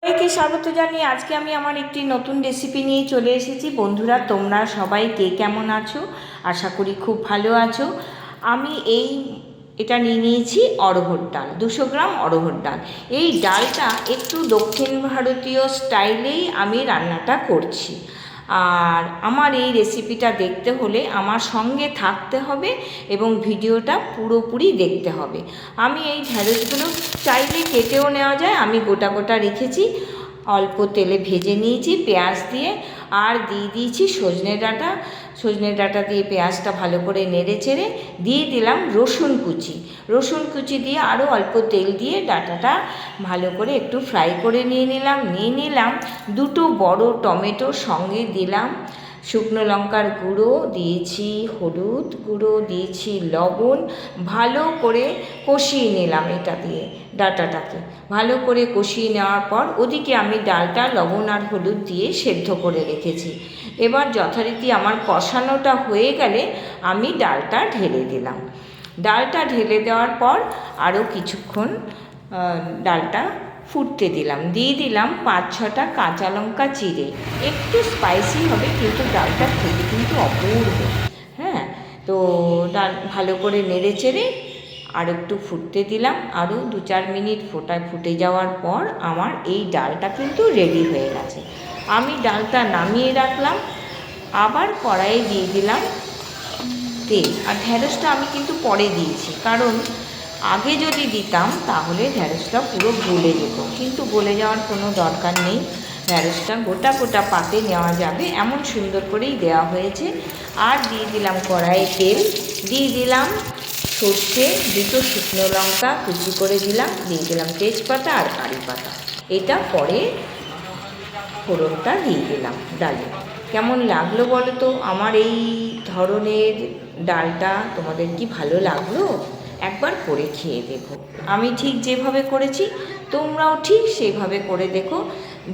সবাইকে স্বাগত জানিয়ে আজকে আমি আমার একটি নতুন রেসিপি নিয়ে চলে এসেছি। বন্ধুরা, তোমরা সবাই কে কেমন আছো? আশা করি খুব ভালো আছো। আমি এটা নিয়ে নিয়েছি অড়হর ডাল, 200 গ্রাম অড়হর ডাল। এই ডালটা একটু দক্ষিণ ভারতীয় স্টাইলেই আমি রান্নাটা করছি। আর আমার এই রেসিপিটা দেখতে হলে আমার সঙ্গে থাকতে হবে এবং ভিডিওটা পুরোপুরি দেখতে হবে। আমি এই ঢ্যাঁড়সগুলো চাইলে কেটেও নেওয়া যায়, আমি গোটা গোটা রেখেছি। অল্প তেলে ভেজে নিয়েছি পেঁয়াজ দিয়ে, আর দিয়ে দিয়েছি সজনে ডাঁটা দিয়ে পেঁয়াজটা ভালো করে নেড়ে চেড়ে দিয়ে দিলাম রসুন কুচি দিয়ে আরও অল্প তেল দিয়ে ডাঁটাটা ভালো করে একটু ফ্রাই করে নিয়ে নিলাম। দুটো বড় টমেটো সঙ্গে দিলাম, শুকনো লঙ্কার গুঁড়ো দিয়েছি, হলুদ গুঁড়ো দিয়েছি, লবণ, ভালো করে কষিয়ে নিলাম। এটা দিয়ে ডাঁটাটাকে ভালো করে কষিয়ে নেওয়ার পর ওদিকে আমি ডালটা লবণ আর হলুদ দিয়ে সেদ্ধ করে রেখেছি। এবার যথারীতি আমার কষানোটা হয়ে গেলে আমি ডালটা ঢেলে দিলাম। ডালটা ঢেলে দেওয়ার পর আরও কিছুক্ষণ ডালটা ফুটতে দিলাম। দিয়ে দিলাম 5-6টা কাঁচা লঙ্কা চিড়ে। একটু স্পাইসি হবে, কিন্তু ডালটা খেতে কিন্তু অপূর্ব। হ্যাঁ, তো ডাল ভালো করে নেড়ে চেড়ে আর একটু ফুটতে দিলাম। আরও 2-4 মিনিট ফুটে যাওয়ার পর আমার এই ডালটা কিন্তু রেডি হয়ে গেছে। আমি ডালটা নামিয়ে রাখলাম, আবার কড়াইয়ে দিয়ে দিলাম তেল। আর ঢ্যাঁড়সটা আমি কিন্তু পরে দিয়েছি, কারণ আগে যদি দিতাম তাহলে ঢ্যাঁড়সটা পুরো গলে যেত, কিন্তু গলে যাওয়ার কোনো দরকার নেই। ঢ্যাঁড়সটা গোটা গোটা পাতে নেওয়া যাবে, এমন সুন্দর করেই দেওয়া হয়েছে। আর দিয়ে দিলাম কড়াইয়ে তেল, দিয়ে দিলাম সর্ষে, 2টো শুকনো লঙ্কা কুচি করে দিলাম, দিয়ে দিলাম তেজপাতা আর কারি পাতা। এটা পরে ফোড়নটা দিয়ে দিলাম ডালে। কেমন লাগলো বলো তো আমার এই ধরনের ডালটা? তোমাদের কি ভালো লাগলো? একবার করে খেয়ে দেখো। আমি ঠিক যেভাবে করেছি তোমরাও ঠিক সেভাবে করে দেখো,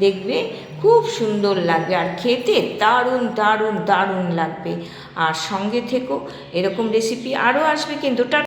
দেখবে খুব সুন্দর লাগবে আর খেতে দারুণ দারুণ দারুণ লাগবে। আর সঙ্গে থেকো, এরকম রেসিপি আরও আসবে কিন্তু।